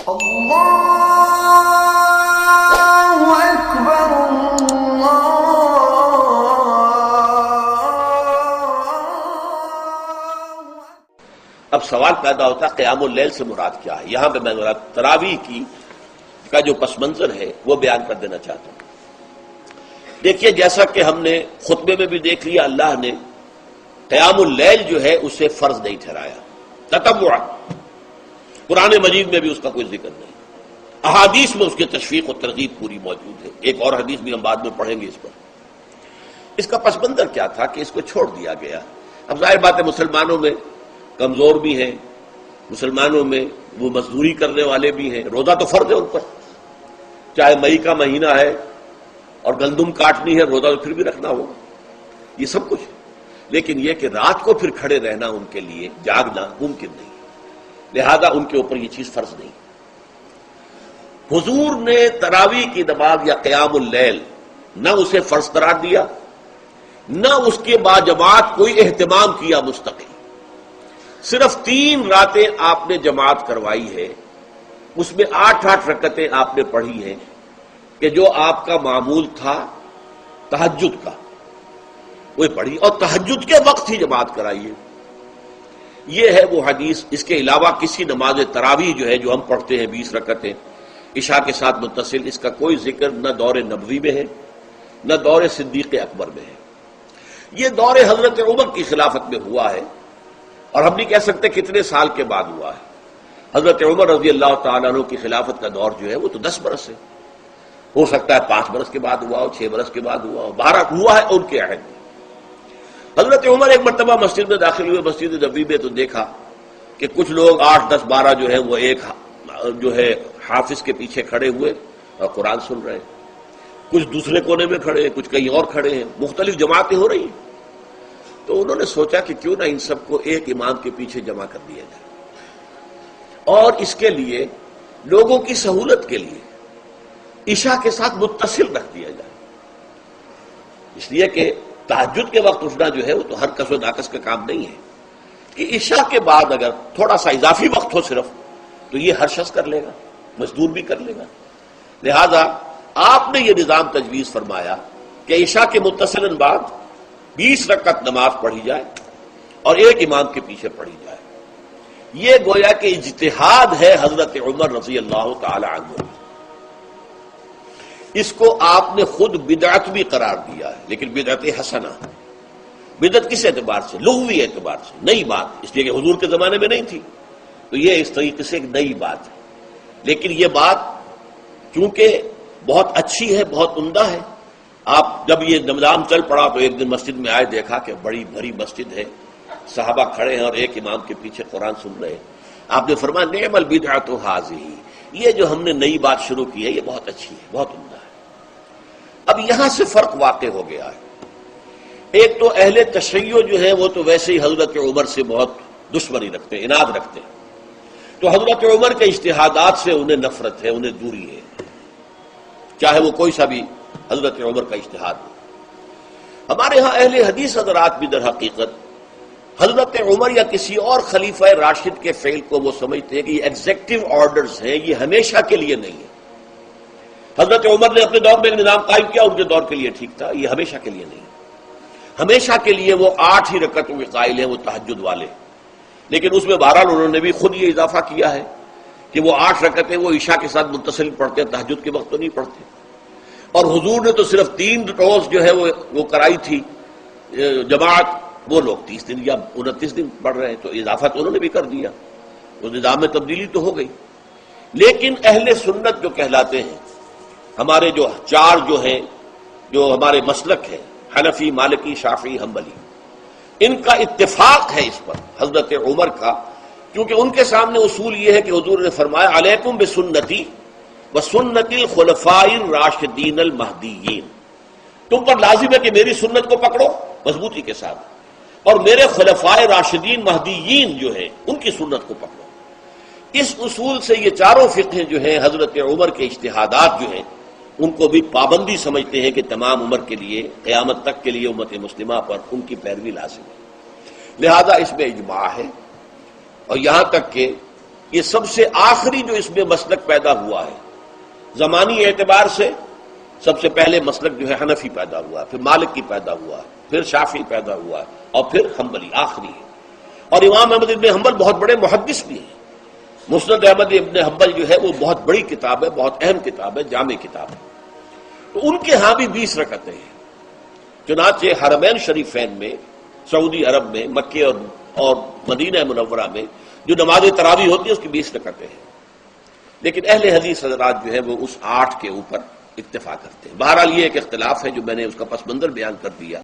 اللہ اکبر اب سوال پیدا ہوتا ہے قیام اللیل سے مراد کیا ہے؟ یہاں پہ میں تراویح کا جو پس منظر ہے وہ بیان کر دینا چاہتا ہوں۔ دیکھیے، جیسا کہ ہم نے خطبے میں بھی دیکھ لیا، اللہ نے قیام اللیل جو ہے اسے فرض نہیں ٹھہرایا، تطوع۔ قرآن مجید میں بھی اس کا کوئی ذکر نہیں، احادیث میں اس کی تشویق و ترغیب پوری موجود ہے۔ ایک اور حدیث بھی ہم بعد میں پڑھیں گے اس پر۔ اس کا پس منظر کیا تھا کہ اس کو چھوڑ دیا گیا۔ اب ظاہر بات ہے مسلمانوں میں کمزور بھی ہیں، مسلمانوں میں وہ مزدوری کرنے والے بھی ہیں، روزہ تو فرض ہے ان پر، چاہے مئی کا مہینہ ہے اور گندم کاٹنی ہے، روزہ تو پھر بھی رکھنا ہوگا، یہ سب کچھ ہے۔ لیکن یہ کہ رات کو پھر کھڑے رہنا ان کے لیے، جاگنا ممکن نہیں، لہذا ان کے اوپر یہ چیز فرض نہیں۔ حضور نے تراویح کی نماز یا قیام اللیل نہ اسے فرض قرار دیا، نہ اس کے باجماعت کوئی اہتمام کیا مستقل۔ صرف 3 راتیں آپ نے جماعت کروائی ہے، اس میں 8 رکعتیں آپ نے پڑھی ہیں کہ جو آپ کا معمول تھا تہجد کا، وہ پڑھی، اور تہجد کے وقت ہی جماعت کرائی ہے۔ یہ ہے وہ حدیث۔ اس کے علاوہ کسی نماز تراویح جو ہے جو ہم پڑھتے ہیں 20 رکعتیں عشاء کے ساتھ متصل، اس کا کوئی ذکر نہ دور نبوی میں ہے نہ دور صدیق اکبر میں ہے۔ یہ دور حضرت عمر کی خلافت میں ہوا ہے، اور ہم نہیں کہہ سکتے کتنے سال کے بعد ہوا ہے۔ حضرت عمر رضی اللہ تعالیٰ عنہ کی خلافت کا دور جو ہے وہ تو 10 برس ہے، ہو سکتا ہے 5 برس کے بعد ہوا ہو، 6 برس کے بعد ہوا ہو، 12 ہوا ہے ان کے عہد میں۔ حضرت عمر ایک مرتبہ مسجد میں داخل ہوئے، مسجد نبوی میں، تو دیکھا کہ کچھ لوگ 8، 10، 12 جو ہے وہ ایک جو ہے حافظ کے پیچھے کھڑے ہوئے اور قرآن سن رہے ہیں، کچھ دوسرے کونے میں کھڑے ہیں، کچھ کہیں اور کھڑے ہیں، مختلف جماعتیں ہو رہی ہیں۔ تو انہوں نے سوچا کہ کیوں نہ ان سب کو ایک امام کے پیچھے جمع کر دیا جائے، اور اس کے لیے لوگوں کی سہولت کے لیے عشاء کے ساتھ متصل رکھ دیا جائے، اس لیے کہ تہجد کے وقت اٹھنا جو ہے وہ تو ہر کس و ناقص کا کام نہیں ہے، کہ عشاء کے بعد اگر تھوڑا سا اضافی وقت ہو صرف، تو یہ ہر شخص کر لے گا، مزدور بھی کر لے گا۔ لہذا آپ نے یہ نظام تجویز فرمایا کہ عشاء کے متصلاً بعد 20 رکعت نماز پڑھی جائے اور ایک امام کے پیچھے پڑھی جائے۔ یہ گویا کہ اجتہاد ہے حضرت عمر رضی اللہ تعالی عنہ، اس کو آپ نے خود بدعت بھی قرار دیا ہے، لیکن بدعت حسنہ۔ بدعت کس اعتبار سے؟ لغوی اعتبار سے، نئی بات، اس لیے کہ حضور کے زمانے میں نہیں تھی، تو یہ اس طریقے سے ایک نئی بات ہے۔ لیکن یہ بات چونکہ بہت اچھی ہے، بہت عمدہ ہے۔ آپ جب یہ نظام چل پڑا تو ایک دن مسجد میں آئے، دیکھا کہ بڑی بھری مسجد ہے، صحابہ کھڑے ہیں اور ایک امام کے پیچھے قرآن سن رہے ہیں۔ آپ نے فرمایا نعم البدعۃ ھذہ، یہ جو ہم نے نئی بات شروع کی ہے یہ بہت اچھی ہے، بہت عمدہ ہے۔ اب یہاں سے فرق واقع ہو گیا ہے۔ ایک تو اہل تشیع جو ہے وہ تو ویسے ہی حضرت عمر سے بہت دشمنی رکھتے ہیں، عناد رکھتے ہیں، تو حضرت عمر کے اجتہادات سے انہیں نفرت ہے، انہیں دوری ہے، چاہے وہ کوئی سا بھی حضرت عمر کا اجتہاد ہو۔ ہمارے ہاں اہل حدیث حضرات بھی در حقیقت حضرت عمر یا کسی اور خلیفہ راشد کے فعل کو وہ سمجھتے ہیں کہ یہ ایگزیکٹو آرڈرز ہیں، یہ ہمیشہ کے لیے نہیں ہے۔ حضرت عمر نے اپنے دور میں ایک نظام قائم کیا، ان کے دور کے لیے ٹھیک تھا، یہ ہمیشہ کے لیے نہیں ہے۔ ہمیشہ کے لیے وہ 8 ہی رکعتوں کے قائل ہیں، وہ تہجد والے، لیکن اس میں بہرحال انہوں نے بھی خود یہ اضافہ کیا ہے کہ وہ 8 رکعتیں وہ عشاء کے ساتھ متصل پڑھتے ہیں، تہجد کے وقت تو نہیں پڑھتے۔ اور حضور نے تو صرف 3 روز جو ہے وہ کرائی تھی جماعت، وہ لوگ 30 دن یا 29 دن پڑھ رہے ہیں، تو اضافہ تو انہوں نے بھی کر دیا، اس نظام میں تبدیلی تو ہو گئی۔ لیکن اہل سنت جو کہلاتے ہیں، ہمارے جو 4 جو ہیں، جو ہمارے مسلک ہیں، حنفی، مالکی، شافعی، حنبلی، ان کا اتفاق ہے اس پر حضرت عمر کا، کیونکہ ان کے سامنے اصول یہ ہے کہ حضور نے فرمایا علیکم بسنتی وسنت الخلفاء الراشدین المہدیین، تم پر لازم ہے کہ میری سنت کو پکڑو مضبوطی کے ساتھ، اور میرے خلفاء راشدین مہدیین جو ہیں ان کی سنت کو پکڑو۔ اس اصول سے یہ 4 فقہ جو ہیں حضرت عمر کے اجتہادات جو ہیں ان کو بھی پابندی سمجھتے ہیں کہ تمام عمر کے لیے، قیامت تک کے لیے امت مسلمہ پر ان کی پیروی لازم ہے، لہذا اس میں اجماع ہے۔ اور یہاں تک کہ یہ سب سے آخری جو اس میں مسلک پیدا ہوا ہے، زمانی اعتبار سے سب سے پہلے مسلک جو ہے حنفی پیدا ہوا ہے، پھر مالک کی پیدا ہوا ہے، پھر شافعی پیدا ہوا ہے، اور پھر حنبلی آخری ہے۔ اور امام احمد ابن حنبل بہت بڑے محدث بھی ہیں۔ مسند احمد ابن حنبل جو ہے وہ بہت بڑی کتاب ہے، بہت اہم کتاب ہے، جامع کتاب ہے۔ تو ان کے ہاں بھی 20 رکعتیں ہیں۔ چنانچہ حرمین شریفین میں، سعودی عرب میں، مکے اور مدینہ منورہ میں جو نماز تراویح ہوتی ہے اس کی 20 رکعتیں ہیں، لیکن اہل حدیث حضرات جو ہے وہ اس 8 کے اوپر اکتفا کرتے ہیں۔ بہرحال یہ ایک اختلاف ہے جو میں نے اس کا پس منظر بیان کر دیا۔